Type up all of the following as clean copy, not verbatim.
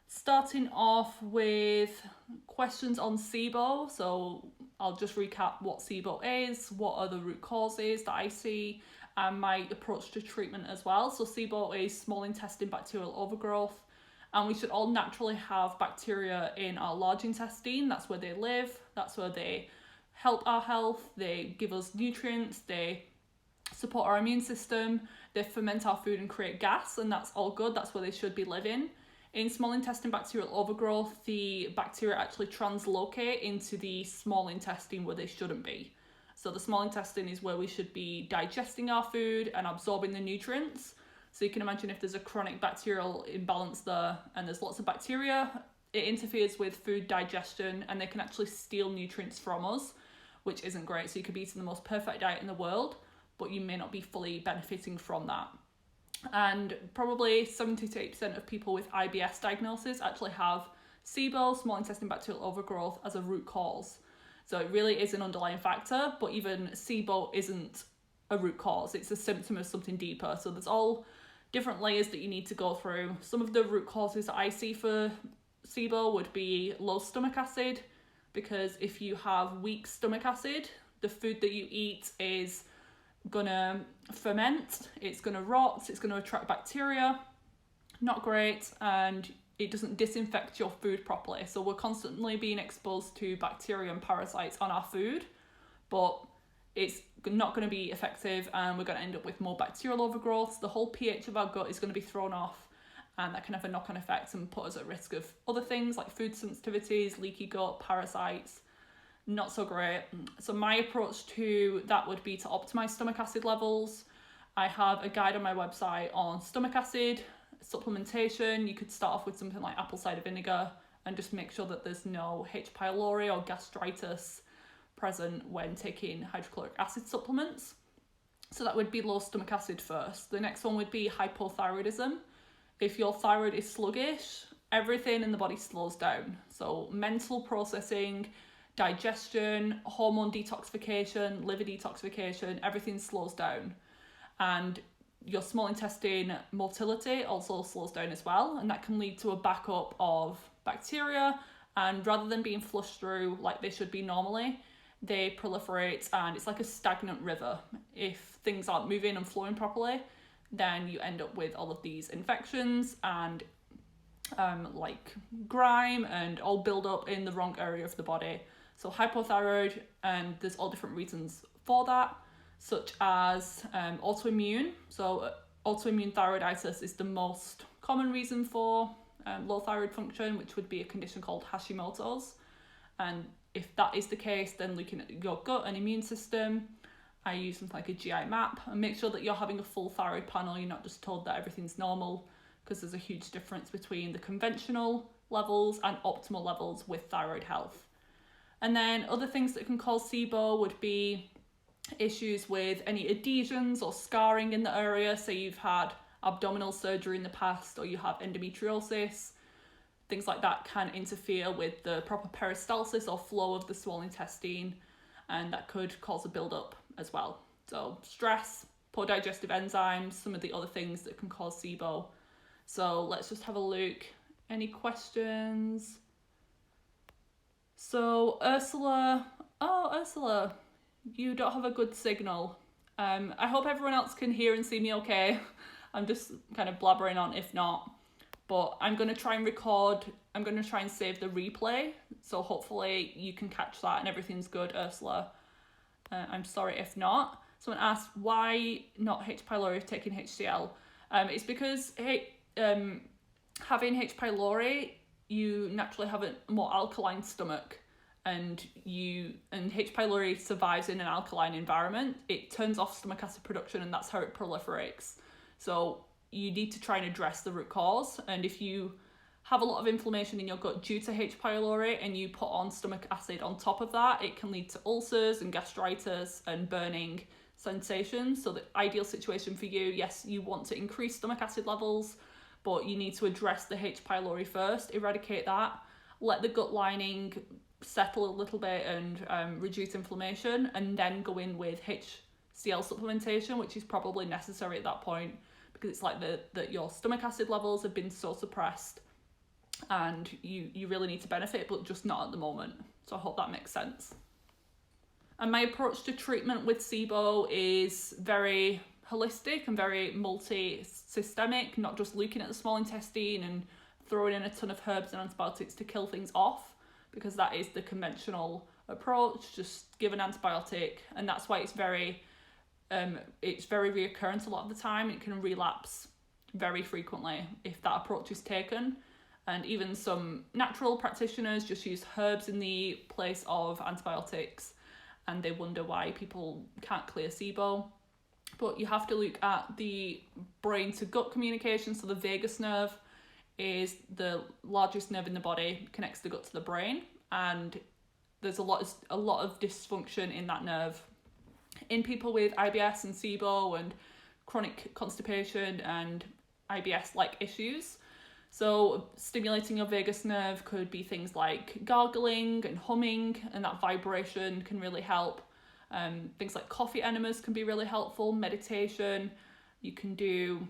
Starting off with questions on SIBO. So I'll just recap what SIBO is, what are the root causes that I see, and my approach to treatment as well. So SIBO is small intestine bacterial overgrowth, and we should all naturally have bacteria in our large intestine. That's where they live, that's where they help our health, they give us nutrients, they support our immune system, they ferment our food and create gas, and that's all good. That's where they should be living. In small intestine bacterial overgrowth, the bacteria actually translocate into the small intestine where they shouldn't be. So the small intestine is where we should be digesting our food and absorbing the nutrients. So you can imagine if there's a chronic bacterial imbalance there and there's lots of bacteria, it interferes with food digestion and they can actually steal nutrients from us, which isn't great. So you could be eating the most perfect diet in the world, but you may not be fully benefiting from that. And probably 70 to 80% of people with IBS diagnosis actually have SIBO, small intestine bacterial overgrowth, as a root cause. So it really is an underlying factor, but even SIBO isn't a root cause. It's a symptom of something deeper. So there's all different layers that you need to go through. Some of the root causes that I see for SIBO would be low stomach acid, because if you have weak stomach acid, the food that you eat is gonna ferment, it's gonna rot, it's gonna attract bacteria, not great, and it doesn't disinfect your food properly. So we're constantly being exposed to bacteria and parasites on our food, but it's not going to be effective, and we're going to end up with more bacterial overgrowth. The whole pH of our gut is going to be thrown off, and that can have a knock-on effect and put us at risk of other things like food sensitivities, leaky gut, parasites. Not so great. So my approach to that would be to optimize stomach acid levels. I have a guide on my website on stomach acid supplementation. You could start off with something like apple cider vinegar and just make sure that there's no H. pylori or gastritis present when taking hydrochloric acid supplements. So that would be low stomach acid first. The next one would be hypothyroidism. If your thyroid is sluggish, everything in the body slows down. So mental processing, digestion, hormone detoxification, liver detoxification, everything slows down. And your small intestine motility also slows down as well, and that can lead to a backup of bacteria, and rather than being flushed through like they should be normally, they proliferate, and it's like a stagnant river. If things aren't moving and flowing properly, then you end up with all of these infections and like grime and all build up in the wrong area of the body. So hypothyroid, and there's all different reasons for that, such as autoimmune. So autoimmune thyroiditis is the most common reason for low thyroid function, which would be a condition called Hashimoto's. And if that is the case, then looking at your gut and immune system, I use something like a GI map and make sure that you're having a full thyroid panel. You're not just told that everything's normal, because there's a huge difference between the conventional levels and optimal levels with thyroid health. And then other things that can cause SIBO would be issues with any adhesions or scarring in the area. So you've had abdominal surgery in the past, or you have endometriosis. Things like that can interfere with the proper peristalsis or flow of the small intestine, and that could cause a build-up as well. So stress, poor digestive enzymes, some of the other things that can cause SIBO. So let's just have a look. Any questions? So Ursula, you don't have a good signal. I hope everyone else can hear and see me okay. I'm just kind of blabbering on if not. But I'm going to try and record, I'm going to try and save the replay. So hopefully you can catch that and everything's good, Ursula. I'm sorry if not. Someone asked, why not H. pylori if taking HCl? It's because having H. pylori, you naturally have a more alkaline stomach, and H. pylori survives in an alkaline environment. It turns off stomach acid production, and that's how it proliferates. So you need to try and address the root cause. And if you have a lot of inflammation in your gut due to H. pylori and you put on stomach acid on top of that, it can lead to ulcers and gastritis and burning sensations. So the ideal situation for you, yes, you want to increase stomach acid levels, but you need to address the H. pylori first, eradicate that, let the gut lining settle a little bit and reduce inflammation, and then go in with HCl supplementation, which is probably necessary at that point, because it's like that your stomach acid levels have been so suppressed and you really need to benefit, but just not at the moment. So I hope that makes sense. And my approach to treatment with SIBO is very holistic and very multi-systemic, not just looking at the small intestine and throwing in a ton of herbs and antibiotics to kill things off, because that is the conventional approach, just give an antibiotic. And that's why it's very reoccurrent a lot of the time. It can relapse very frequently if that approach is taken. And even some natural practitioners just use herbs in the place of antibiotics, and they wonder why people can't clear SIBO. But you have to look at the brain to gut communication. So the vagus nerve is the largest nerve in the body, connects the gut to the brain, and there's a lot of dysfunction in that nerve. In people with IBS and SIBO and chronic constipation and IBS-like issues, so stimulating your vagus nerve could be things like gargling and humming, and that vibration can really help. Things like coffee enemas can be really helpful, meditation. You can do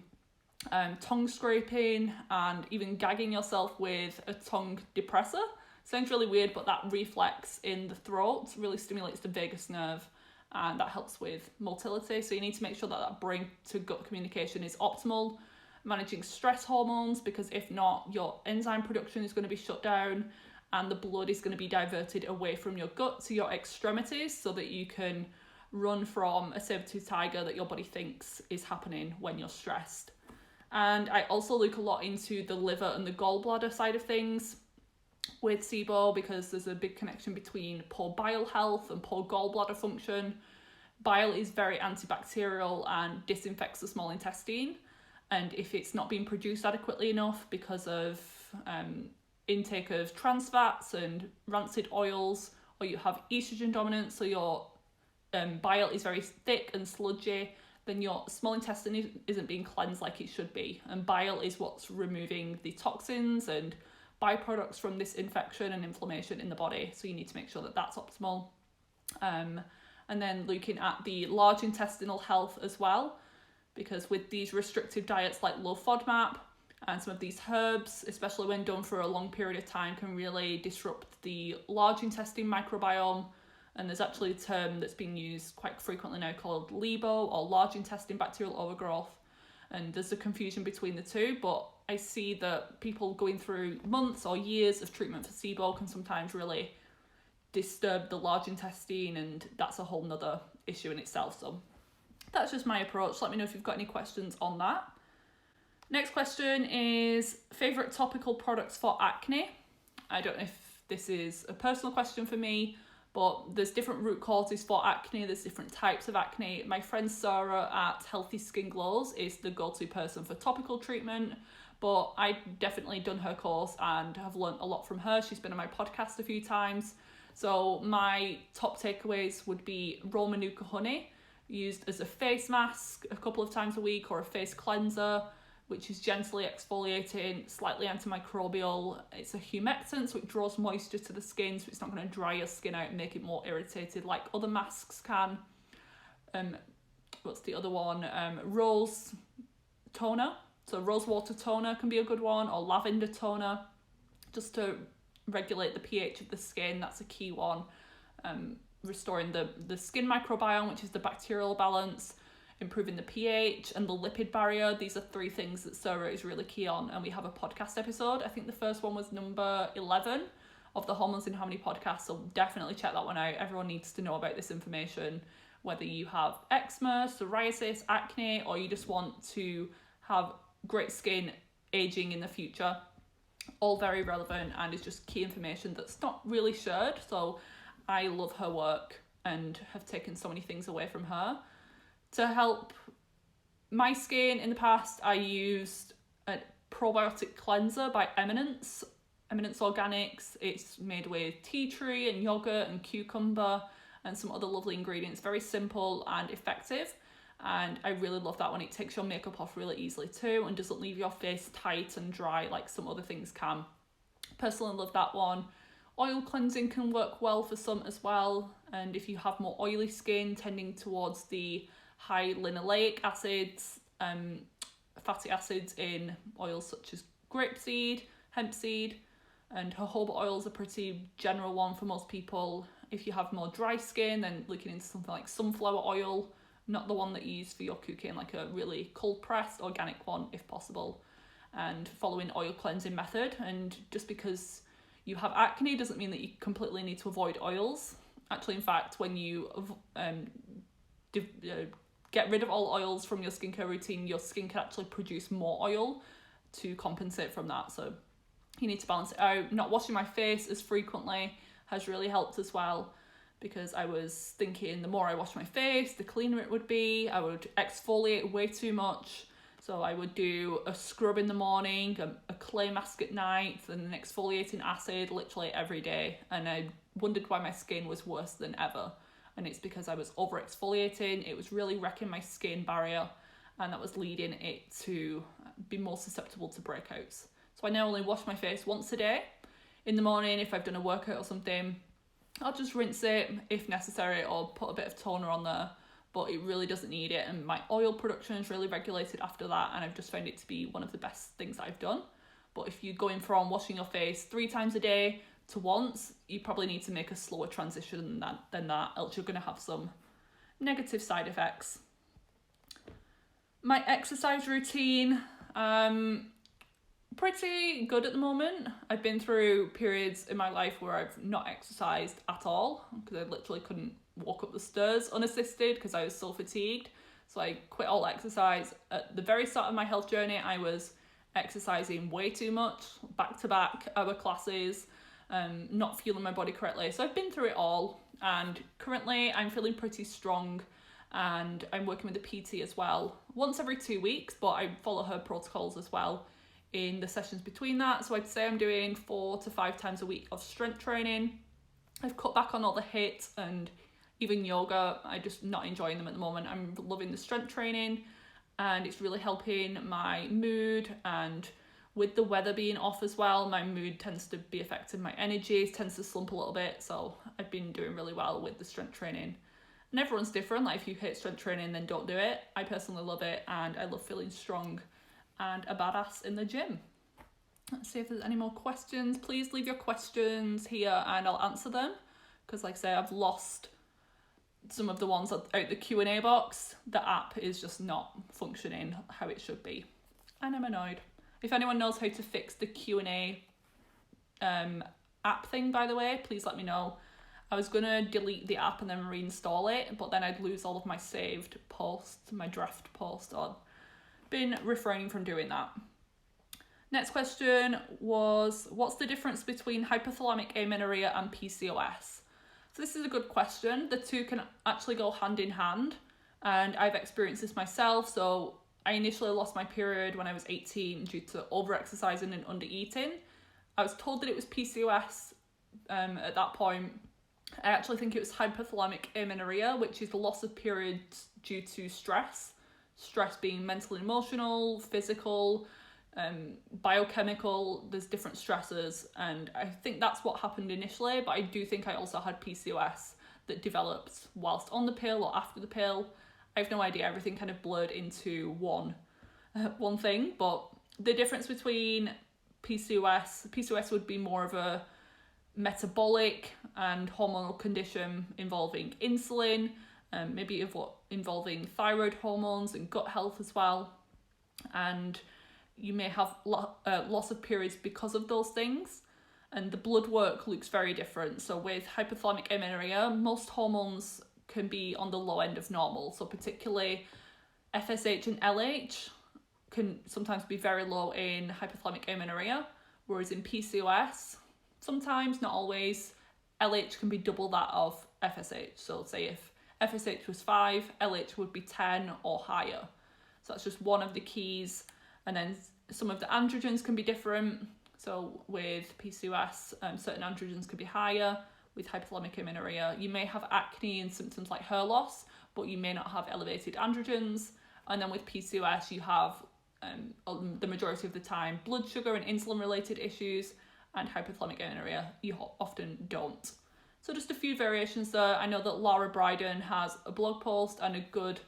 tongue scraping and even gagging yourself with a tongue depressor. Sounds really weird, but that reflex in the throat really stimulates the vagus nerve, and that helps with motility. So you need to make sure that that brain to gut communication is optimal. Managing stress hormones, because if not, your enzyme production is going to be shut down and the blood is going to be diverted away from your gut to your extremities, so that you can run from a saber-toothed tiger that your body thinks is happening when you're stressed. And I also look a lot into the liver and the gallbladder side of things with SIBO, because there's a big connection between poor bile health and poor gallbladder function. Bile is very antibacterial and disinfects the small intestine. And if it's not being produced adequately enough because of intake of trans fats and rancid oils, or you have estrogen dominance, so your bile is very thick and sludgy, then your small intestine isn't being cleansed like it should be. And bile is what's removing the toxins and byproducts from this infection and inflammation in the body. So you need to make sure that that's optimal. And then looking at the large intestinal health as well, because with these restrictive diets like low FODMAP and some of these herbs, especially when done for a long period of time, can really disrupt the large intestine microbiome. And there's actually a term that's being used quite frequently now called LIBO, or large intestine bacterial overgrowth. And there's a confusion between the two, but I see that people going through months or years of treatment for SIBO can sometimes really disturb the large intestine, and that's a whole nother issue in itself. So that's just my approach. Let me know if you've got any questions on that. Next question is favourite topical products for acne. I don't know if this is a personal question for me, but there's different root causes for acne. There's different types of acne. My friend Sarah at Healthy Skin Glows is the go-to person for topical treatment, but I've definitely done her course and have learnt a lot from her. She's been on my podcast a few times. So my top takeaways would be raw manuka honey, used as a face mask a couple of times a week, or a face cleanser, which is gently exfoliating, slightly antimicrobial. It's a humectant, so it draws moisture to the skin, so it's not going to dry your skin out and make it more irritated like other masks can. What's the other one? Rose toner. So rose water toner can be a good one, or lavender toner, just to regulate the pH of the skin. That's a key one. Restoring the skin microbiome, which is the bacterial balance, improving the pH and the lipid barrier. These are three things that Sarah is really key on, and we have a podcast episode. I think the first one was number 11 of the Hormones in Harmony podcast, so definitely check that one out. Everyone needs to know about this information, whether you have eczema, psoriasis, acne, or you just want to have great skin aging in the future. All very relevant, and is just key information that's not really shared. So I love her work and have taken so many things away from her. To help my skin in the past, I used a probiotic cleanser by Eminence Organics. It's made with tea tree and yogurt and cucumber and some other lovely ingredients. Very simple and effective, and I really love that one. It takes your makeup off really easily too, and doesn't leave your face tight and dry like some other things can. Personally love that one. Oil cleansing can work well for some as well, and if you have more oily skin tending towards the high linoleic acids, fatty acids in oils such as grapeseed, hemp seed, and jojoba oil is a pretty general one for most people. If you have more dry skin, then looking into something like sunflower oil, not the one that you use for your cooking, like a really cold pressed organic one if possible, and following oil cleansing method. And just because you have acne doesn't mean that you completely need to avoid oils. Actually, in fact, when you get rid of all oils from your skincare routine, your skin can actually produce more oil to compensate from that. So you need to balance it out. Not washing my face as frequently has really helped as well, because I was thinking the more I wash my face, the cleaner it would be. I would exfoliate way too much. So I would do a scrub in the morning, a clay mask at night, and an exfoliating acid literally every day. And I wondered why my skin was worse than ever. And it's because I was over exfoliating. It was really wrecking my skin barrier, and that was leading it to be more susceptible to breakouts. So I now only wash my face once a day. In the morning, if I've done a workout or something, I'll just rinse it if necessary, or put a bit of toner on there. But it really doesn't need it, and my oil production is really regulated after that, and I've just found it to be one of the best things that I've done. But if you're going from washing your face 3 times a day to once, you probably need to make a slower transition than that, else you're going to have some negative side effects. My exercise routine, pretty good at the moment. I've been through periods in my life where I've not exercised at all, because I literally couldn't walk up the stairs unassisted because I was so fatigued. So I quit all exercise. At the very start of my health journey, I was exercising way too much, back-to-back hour classes, not fueling my body correctly. So I've been through it all, and currently I'm feeling pretty strong, and I'm working with a PT as well once every 2 weeks, but I follow her protocols as well in the sessions between that. So I'd say I'm doing 4 to 5 times a week of strength training. I've cut back on all the HIIT and even yoga. I'm just not enjoying them at the moment. I'm loving the strength training, and it's really helping my mood. And with the weather being off as well, my mood tends to be affected. My energy tends to slump a little bit. So I've been doing really well with the strength training. And everyone's different. Like, if you hate strength training, then don't do it. I personally love it, and I love feeling strong and a badass in the gym. Let's see if there's any more questions. Please leave your questions here and I'll answer them, because like I say, I've lost some of the ones out the Q&A box. The app is just not functioning how it should be, and I'm annoyed. If anyone knows how to fix the Q&A app thing, by the way, please let me know. I was gonna delete the app and then reinstall it, but then I'd lose all of my saved posts, my draft post. I've been refraining from doing that. Next question was, what's the difference between hypothalamic amenorrhea and PCOS? So this is a good question. The two can actually go hand in hand, and I've experienced this myself. So I initially lost my period when I was 18 due to over-exercising and under-eating. I was told that it was PCOS at that point. I actually think it was hypothalamic amenorrhea, which is the loss of periods due to stress. Stress being mental and emotional, physical, biochemical. There's different stressors, and I think that's what happened initially, but I do think I also had PCOS that developed whilst on the pill or after the pill. I have no idea. Everything kind of blurred into one thing. But the difference between PCOS would be more of a metabolic and hormonal condition involving insulin, maybe involving thyroid hormones and gut health as well. And you may have loss of periods because of those things, and the blood work looks very different. So with hypothalamic amenorrhea, most hormones can be on the low end of normal. So particularly FSH and LH can sometimes be very low in hypothalamic amenorrhea, whereas in PCOS, sometimes, not always, LH can be double that of FSH. So say if FSH was 5, LH would be 10 or higher. So that's just one of the keys. And then some of the androgens can be different. So with PCOS, certain androgens could be higher. With hypothalamic amenorrhea, you may have acne and symptoms like hair loss, but you may not have elevated androgens. And then with PCOS, you have the majority of the time blood sugar and insulin related issues, and hypothalamic amenorrhea you often don't. So just a few variations there. I know that Laura Bryden has a blog post and a good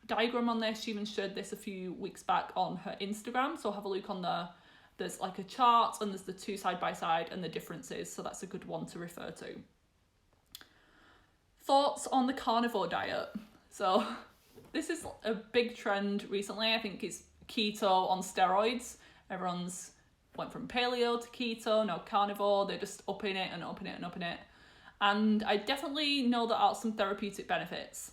diagram on this. She even shared this a few weeks back on her Instagram, so have a look on there There's like a chart and there's the two side by side and the differences, so that's a good one to refer to. Thoughts on the carnivore diet. So this is a big trend recently. I think it's keto on steroids. Everyone's went from paleo to keto, now carnivore. They're just upping it and upping it and upping it. And I definitely know there are some therapeutic benefits.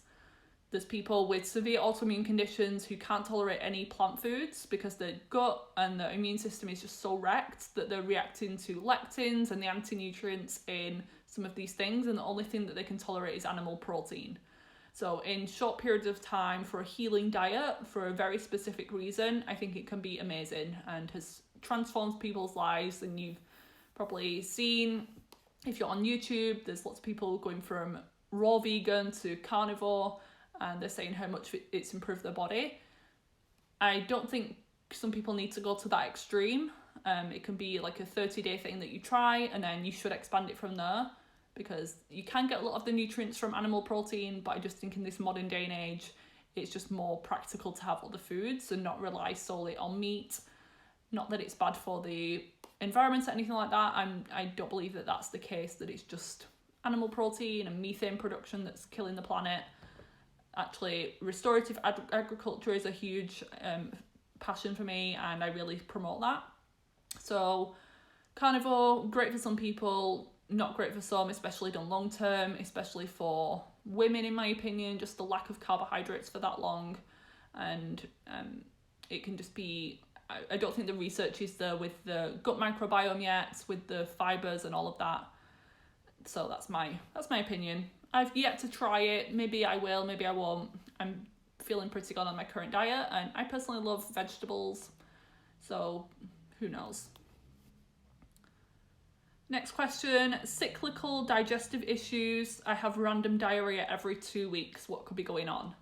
There's people with severe autoimmune conditions who can't tolerate any plant foods because their gut and their immune system is just so wrecked that they're reacting to lectins and the anti-nutrients in some of these things, and the only thing that they can tolerate is animal protein. So in short periods of time, for a healing diet, for a very specific reason, I think it can be amazing and has transformed people's lives. And you've probably seen, if you're on YouTube, there's lots of people going from raw vegan to carnivore, and they're saying how much it's improved their body. I don't think some people need to go to that extreme. It can be like a 30-day thing that you try, and then you should expand it from there, because you can get a lot of the nutrients from animal protein, but I just think in this modern day and age, it's just more practical to have other foods and not rely solely on meat. Not that it's bad for the environment or anything like that. I don't believe that that's the case, that it's just animal protein and methane production that's killing the planet. Actually, restorative agriculture is a huge passion for me, and I really promote that. So carnivore, great for some people, not great for some, especially done long term, especially for women in my opinion, just the lack of carbohydrates for that long. And it can just be, I don't think the research is there with the gut microbiome yet, with the fibers and all of that. So that's my opinion. I've yet to try it. Maybe I will, maybe I won't. I'm feeling pretty good on my current diet, and I personally love vegetables, so who knows. Next question, cyclical digestive issues. I have random diarrhea every 2 weeks. What could be going on?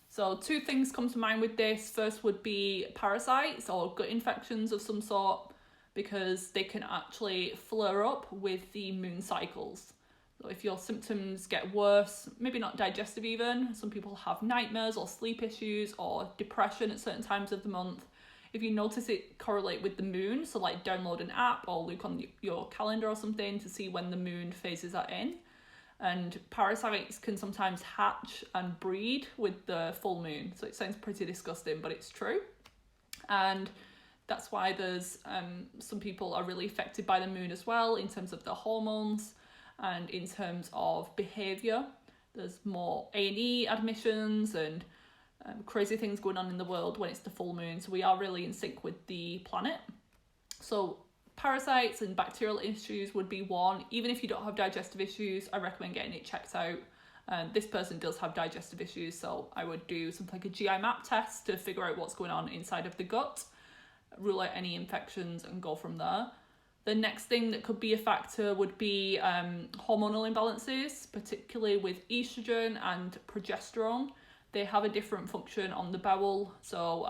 So 2 things come to mind with this. First would be parasites or gut infections of some sort, because they can actually flare up with the moon cycles. So if your symptoms get worse, maybe not digestive even, some people have nightmares or sleep issues or depression at certain times of the month. If you notice it correlate with the moon, so like download an app or look on your calendar or something to see when the moon phases are in. And parasites can sometimes hatch and breed with the full moon. So it sounds pretty disgusting, but it's true. And that's why there's some people are really affected by the moon as well in terms of their hormones and in terms of behaviour. There's more A&E admissions and crazy things going on in the world when it's the full moon. So we are really in sync with the planet. So parasites and bacterial issues would be one. Even if you don't have digestive issues, I recommend getting it checked out. This person does have digestive issues, so I would do something like a GI map test to figure out what's going on inside of the gut, rule out any infections and go from there. The next thing that could be a factor would be hormonal imbalances, particularly with estrogen and progesterone. They have a different function on the bowel, so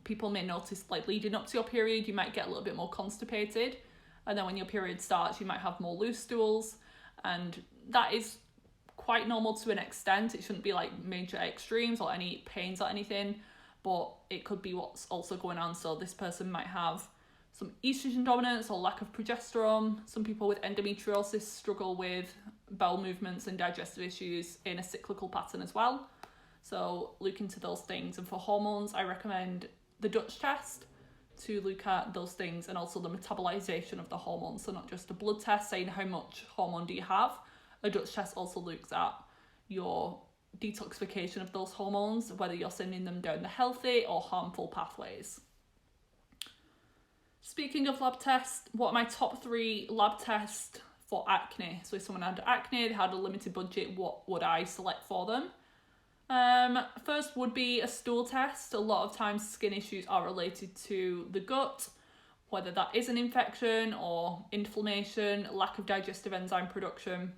people may notice, like leading up to your period, you might get a little bit more constipated, and then when your period starts, you might have more loose stools, and that is quite normal to an extent. It shouldn't be like major extremes or any pains or anything, but it could be what's also going on. So this person might have some estrogen dominance or lack of progesterone. Some people with endometriosis struggle with bowel movements and digestive issues in a cyclical pattern as well. So look into those things. And for hormones, I recommend the Dutch test to look at those things, and also the metabolization of the hormones. So not just a blood test saying how much hormone do you have. A Dutch test also looks at your detoxification of those hormones, whether you're sending them down the healthy or harmful pathways. Speaking of lab tests, what are my top 3 lab tests for acne? So if someone had acne, they had a limited budget, what would I select for them? First would be a stool test. A lot of times skin issues are related to the gut, whether that is an infection or inflammation, lack of digestive enzyme production.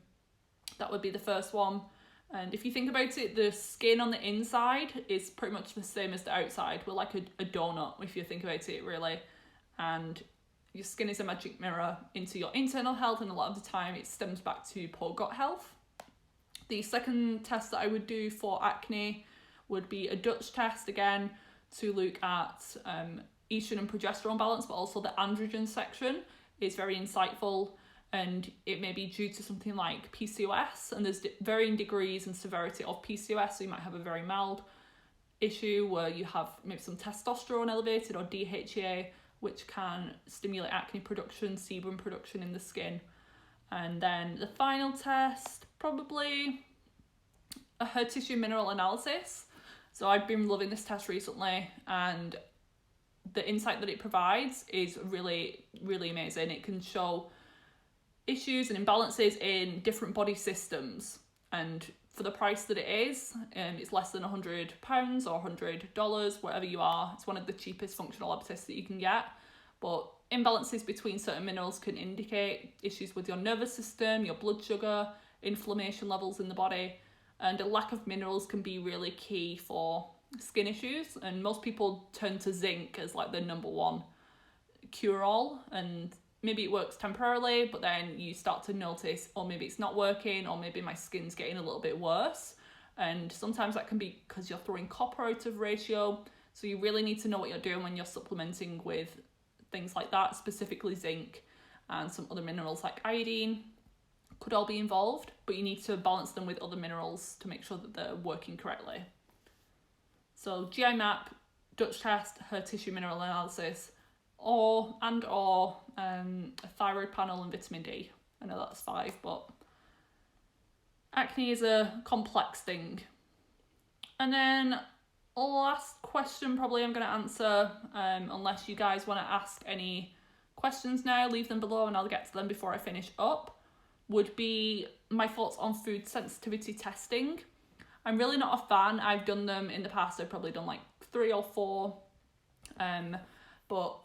That would be the first one. And if you think about it, the skin on the inside is pretty much the same as the outside. We're like a donut, if you think about it, really. And your skin is a magic mirror into your internal health, and a lot of the time it stems back to poor gut health. The second test that I would do for acne would be a Dutch test, again, to look at estrogen and progesterone balance, but also the androgen section is very insightful. And it may be due to something like PCOS, and there's varying degrees and severity of PCOS. So you might have a very mild issue where you have maybe some testosterone elevated, or DHEA, which can stimulate acne production, sebum production in the skin. And then the final test, probably a hair tissue mineral analysis. So I've been loving this test recently, and the insight that it provides is really, really amazing. It can show issues and imbalances in different body systems, and for the price that it is, it's less than £100 or $100, wherever you are. It's one of the cheapest functional lab tests that you can get. But imbalances between certain minerals can indicate issues with your nervous system, your blood sugar, inflammation levels in the body, and a lack of minerals can be really key for skin issues. And most people turn to zinc as like the number one cure-all, and maybe it works temporarily, but then you start to notice, or maybe it's not working, or maybe my skin's getting a little bit worse. And sometimes that can be because you're throwing copper out of ratio. So you really need to know what you're doing when you're supplementing with things like that, specifically zinc and some other minerals like iodine could all be involved, but you need to balance them with other minerals to make sure that they're working correctly. So GI map, Dutch test, hair tissue mineral analysis, or a thyroid panel and vitamin D. I know that's 5, but acne is a complex thing. And then last question probably I'm going to answer, unless you guys want to ask any questions now, leave them below and I'll get to them before I finish up, would be my thoughts on food sensitivity testing. I'm really not a fan. I've done them in the past. I've probably done like 3 or 4, but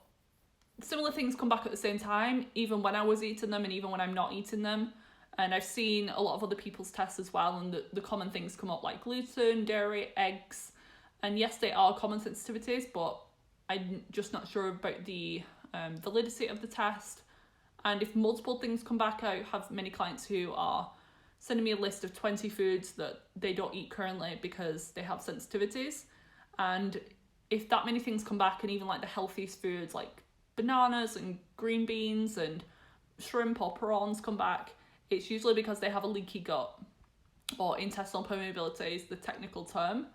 similar things come back at the same time, even when I was eating them and even when I'm not eating them. And I've seen a lot of other people's tests as well, and the common things come up like gluten, dairy, eggs. And yes, they are common sensitivities, but I'm just not sure about the validity of the test. And if multiple things come back, I have many clients who are sending me a list of 20 foods that they don't eat currently because they have sensitivities. And if that many things come back, and even like the healthiest foods like bananas and green beans and shrimp or prawns come back, it's usually because they have a leaky gut, or intestinal permeability is the technical term.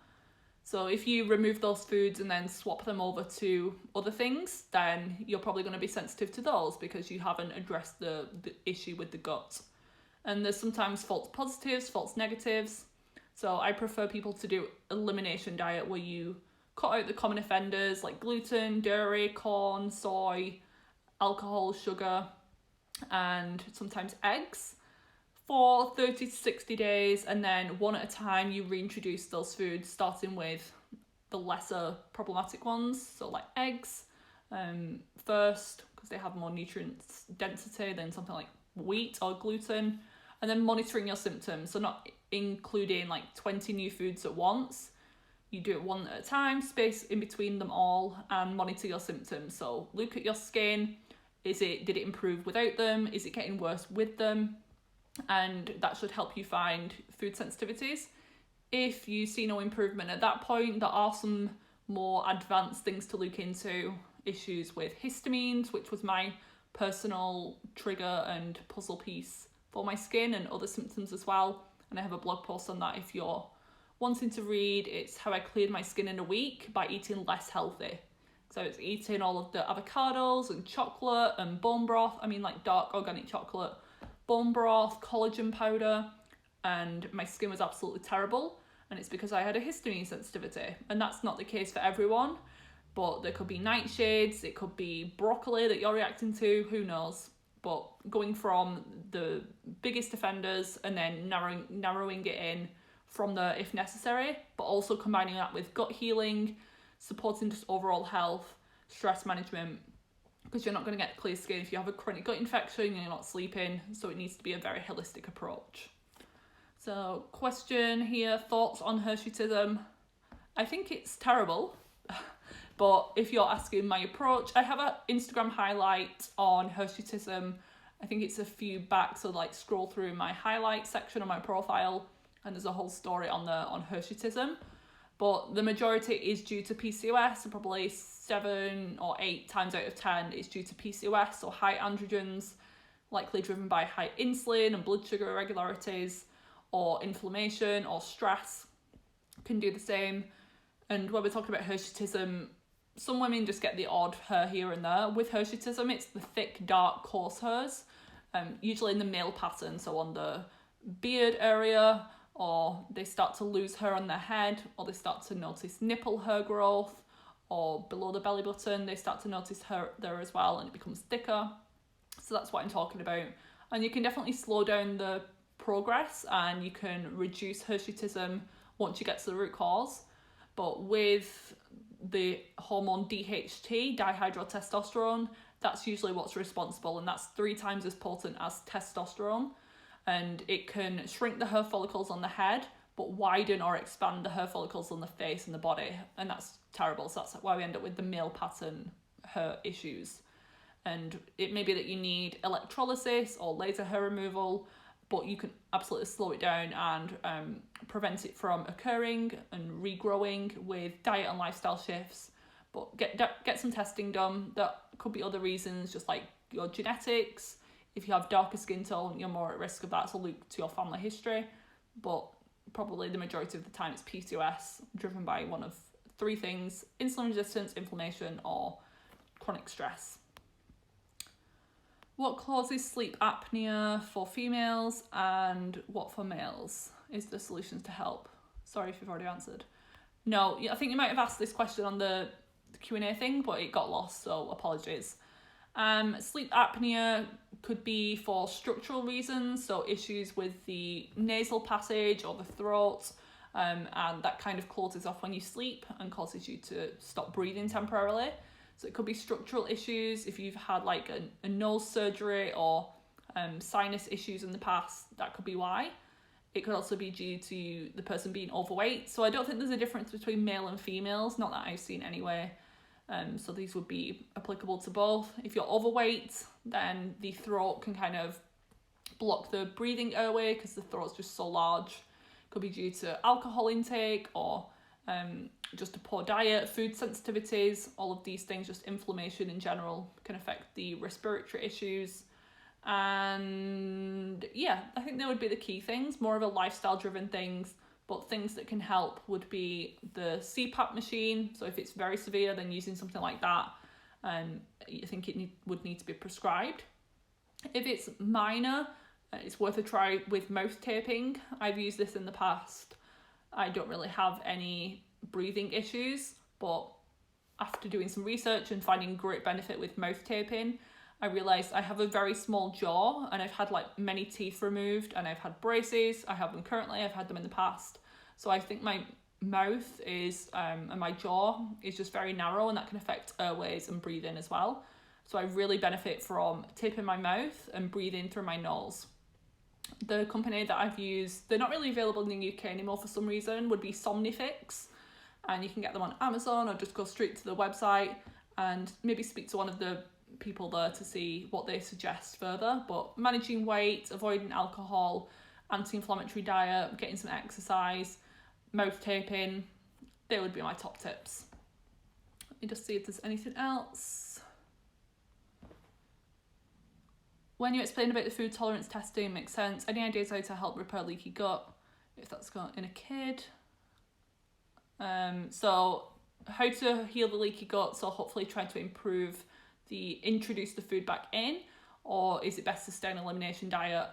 So if you remove those foods and then swap them over to other things, then you're probably going to be sensitive to those because you haven't addressed the issue with the gut. And there's sometimes false positives, false negatives. So I prefer people to do elimination diet, where you cut out the common offenders like gluten, dairy, corn, soy, alcohol, sugar, and sometimes eggs for 30 to 60 days. And then one at a time, you reintroduce those foods, starting with the lesser problematic ones. So like eggs first, because they have more nutrients density than something like wheat or gluten. And then monitoring your symptoms. So not including like 20 new foods at once. You do it one at a time, space in between them all, and monitor your symptoms. So look at your skin. Did it improve without them? Is it getting worse with them? And that should help you find food sensitivities. If you see no improvement at that point, there are some more advanced things to look into. Issues with histamines, which was my personal trigger and puzzle piece for my skin, and other symptoms as well. And I have a blog post on that if you're wanting to read. It's how I cleared my skin in a week by eating less healthy. So it's eating all of the avocados and chocolate and bone broth. I mean like dark organic chocolate, bone broth, collagen powder, and my skin was absolutely terrible. And it's because I had a histamine sensitivity. And that's not the case for everyone, but there could be nightshades, it could be broccoli that you're reacting to, who knows. But going from the biggest offenders and then narrowing it in from there if necessary, but also combining that with gut healing, supporting just overall health, stress management, because you're not going to get clear skin if you have a chronic gut infection and you're not sleeping. So it needs to be a very holistic approach. So question here, thoughts on hirsutism? I think it's terrible. But if you're asking my approach, I have an Instagram highlight on hirsutism. I think it's a few back, so like scroll through my highlight section on my profile, and there's a whole story on hirsutism. but the majority is due to PCOS, and probably 7 or 8 times out of 10 is due to PCOS, so high androgens, likely driven by high insulin and blood sugar irregularities, or inflammation or stress can do the same. And when we're talking about hirsutism, some women just get the odd hair here and there. With hirsutism, it's the thick, dark, coarse hairs, usually in the male pattern, so on the beard area, or they start to lose hair on their head, or they start to notice nipple hair growth, or below the belly button, they start to notice hair there as well, and it becomes thicker. So that's what I'm talking about. And you can definitely slow down the progress, and you can reduce hirsutism once you get to the root cause. But with the hormone DHT, dihydrotestosterone, that's usually what's responsible, and that's 3 times as potent as testosterone. And it can shrink the hair follicles on the head, but widen or expand the hair follicles on the face and the body. And that's terrible. So that's why we end up with the male pattern hair issues. And it may be that you need electrolysis or laser hair removal, but you can absolutely slow it down and prevent it from occurring and regrowing with diet and lifestyle shifts. But get some testing done. That could be other reasons, just like your genetics. If you have darker skin tone, you're more at risk of that, so look to your family history. But probably the majority of the time it's PCOS, driven by one of 3 things: insulin resistance, inflammation, or chronic stress. What causes sleep apnea for females and what for males? Is the solutions to help? Sorry if you've already answered. No, I think you might have asked this question on the Q&A thing, but it got lost, so apologies. Sleep apnea could be for structural reasons, so issues with the nasal passage or the throat, and that kind of closes off when you sleep and causes you to stop breathing temporarily. So it could be structural issues. If you've had like a nose surgery or sinus issues in the past, that could be why. It could also be due to the person being overweight. So I don't think there's a difference between male and females, not that I've seen anyway. So these would be applicable to both. If you're overweight, then the throat can kind of block the breathing airway because the throat's just so large. Could be due to alcohol intake or just a poor diet, food sensitivities. All of these things, just inflammation in general, can affect the respiratory issues. And yeah, I think they would be the key things, more of a lifestyle driven things. But things that can help would be the CPAP machine. So if it's very severe, then using something like that, I think it would need to be prescribed. If it's minor, it's worth a try with mouth taping. I've used this in the past. I don't really have any breathing issues, but after doing some research and finding great benefit with mouth taping, I realised I have a very small jaw, and I've had like many teeth removed, and I've had braces. I have them currently, I've had them in the past. So I think my mouth is and my jaw is just very narrow, and that can affect airways and breathing as well. So I really benefit from taping my mouth and breathing through my nose. The company that I've used, they're not really available in the UK anymore for some reason, would be Somnifix, and you can get them on Amazon or just go straight to the website and maybe speak to one of the people there to see what they suggest further. But managing weight, avoiding alcohol, anti-inflammatory diet, getting some exercise, mouth taping, they would be my top tips. Let me just see if there's anything else. When you explain about the food tolerance testing, makes sense. Any ideas how to help repair leaky gut if that's got in a kid? So how to heal the leaky gut, so hopefully try to introduce the food back in, or is it best to stay on elimination diet?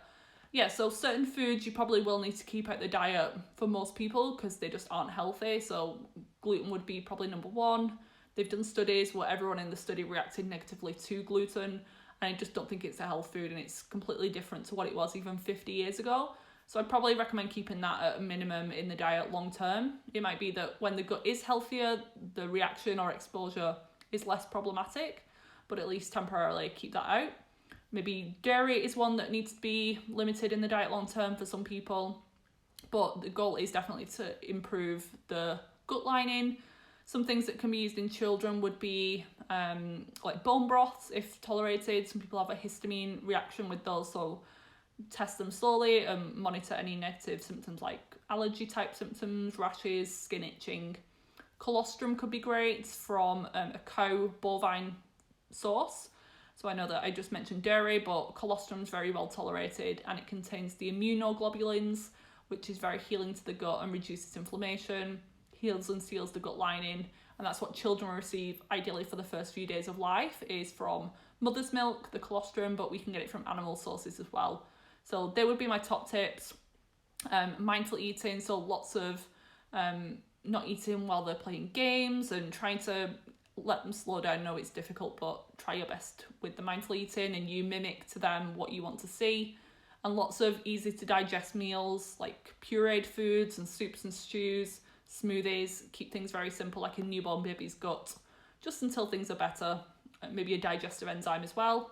Yeah, so certain foods you probably will need to keep out the diet for most people because they just aren't healthy. So gluten would be probably number 1. They've done studies where everyone in the study reacted negatively to gluten, and I just don't think it's a health food, and it's completely different to what it was even 50 years ago. So I'd probably recommend keeping that at a minimum in the diet long term. It might be that when the gut is healthier, the reaction or exposure is less problematic, but at least temporarily keep that out. Maybe dairy is one that needs to be limited in the diet long term for some people, but the goal is definitely to improve the gut lining. Some things that can be used in children would be like bone broths if tolerated. Some people have a histamine reaction with those, so test them slowly and monitor any negative symptoms like allergy type symptoms, rashes, skin itching. Colostrum could be great from a cow bovine source. So I know that I just mentioned dairy, but colostrum is very well tolerated, and it contains the immunoglobulins, which is very healing to the gut and reduces inflammation, heals and seals the gut lining. And that's what children receive ideally for the first few days of life, is from mother's milk, the colostrum, but we can get it from animal sources as well. So they would be my top tips. Mindful eating, so lots of not eating while they're playing games and trying to let them slow down. I know it's difficult, but try your best with the mindful eating and you mimic to them what you want to see. And lots of easy to digest meals like pureed foods and soups and stews, smoothies. Keep things very simple, like a newborn baby's gut, just until things are better. Maybe a digestive enzyme as well,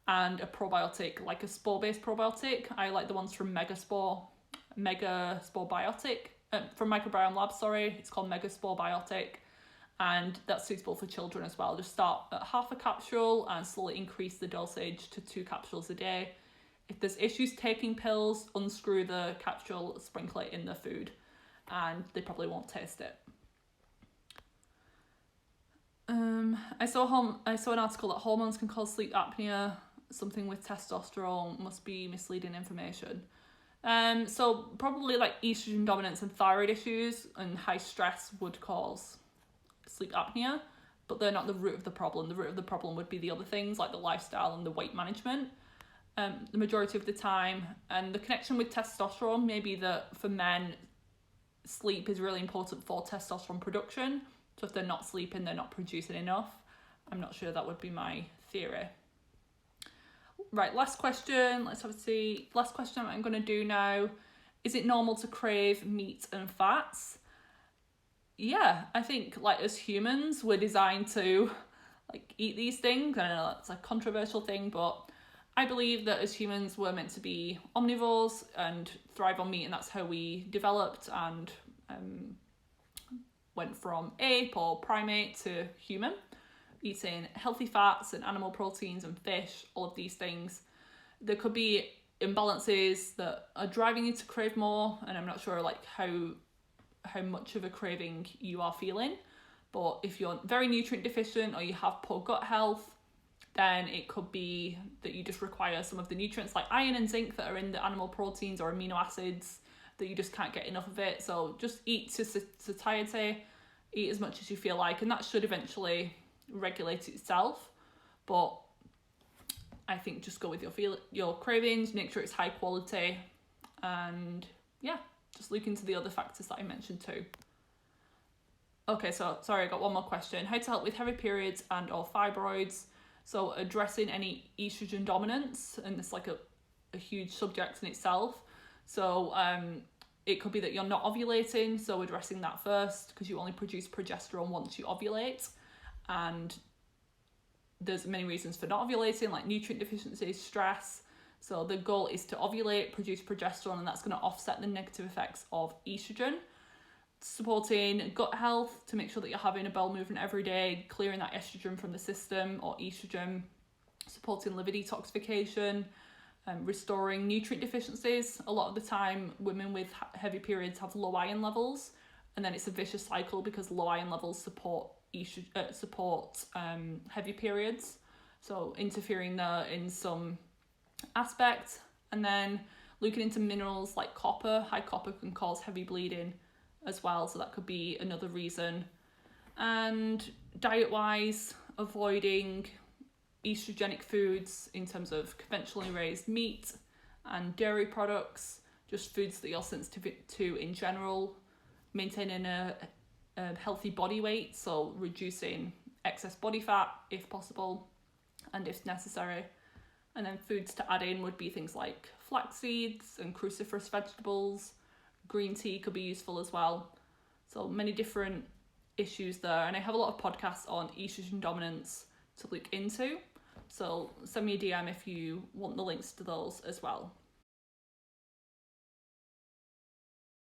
and a probiotic, like a spore-based probiotic. I like the ones from Megaspore Biotic, from Microbiome Labs, sorry. It's called Megaspore Biotic, and that's suitable for children as well. Just start at half a capsule and slowly increase the dosage to 2 capsules a day. If there's issues taking pills, unscrew the capsule, sprinkle it in the food, and they probably won't taste it. I saw an article that hormones can cause sleep apnea. Something with testosterone must be misleading information. So probably like estrogen dominance and thyroid issues and high stress would cause sleep apnea, but they're not the root of the problem. The root of the problem would be the other things like the lifestyle and the weight management. The majority of the time, and the connection with testosterone may be that for men, sleep is really important for testosterone production. So if they're not sleeping, they're not producing enough. I'm not sure, that would be my theory. Right, last question. Let's have a see. Last question I'm going to do now. Is it normal to crave meat and fats? Yeah, I think like as humans, we're designed to like eat these things. I know that's a controversial thing, but I believe that as humans, we're meant to be omnivores and thrive on meat, and that's how we developed and went from ape or primate to human, eating healthy fats and animal proteins and fish, all of these things. There could be imbalances that are driving you to crave more, and I'm not sure like how much of a craving you are feeling. But if you're very nutrient deficient or you have poor gut health, then it could be that you just require some of the nutrients like iron and zinc that are in the animal proteins or amino acids, that you just can't get enough of it. So just eat to satiety, eat as much as you feel like, and that should eventually regulate itself. But I think just go with your cravings, make sure it's high quality, and yeah, just look into the other factors that I mentioned too. Okay, so sorry, I got one more question. How to help with heavy periods and or fibroids. So addressing any estrogen dominance, and it's like a huge subject in itself. So it could be that you're not ovulating, so addressing that first, because you only produce progesterone once you ovulate. And there's many reasons for not ovulating, like nutrient deficiency, stress. So the goal is to ovulate, produce progesterone, and that's going to offset the negative effects of estrogen. Supporting gut health to make sure that you're having a bowel movement every day, clearing that estrogen from the system or estrogen, supporting liver detoxification, restoring nutrient deficiencies. A lot of the time, women with heavy periods have low iron levels, and then it's a vicious cycle because low iron levels support heavy periods. So interfering there in some aspect, and then looking into minerals like copper. High copper can cause heavy bleeding as well, so that could be another reason. And diet wise, avoiding estrogenic foods in terms of conventionally raised meat and dairy products, just foods that you're sensitive to in general. Maintaining a healthy body weight, so reducing excess body fat if possible and if necessary. And then foods to add in would be things like flax seeds and cruciferous vegetables. Green tea could be useful as well. So many different issues there, and I have a lot of podcasts on estrogen dominance to look into, so send me a DM if you want the links to those as well.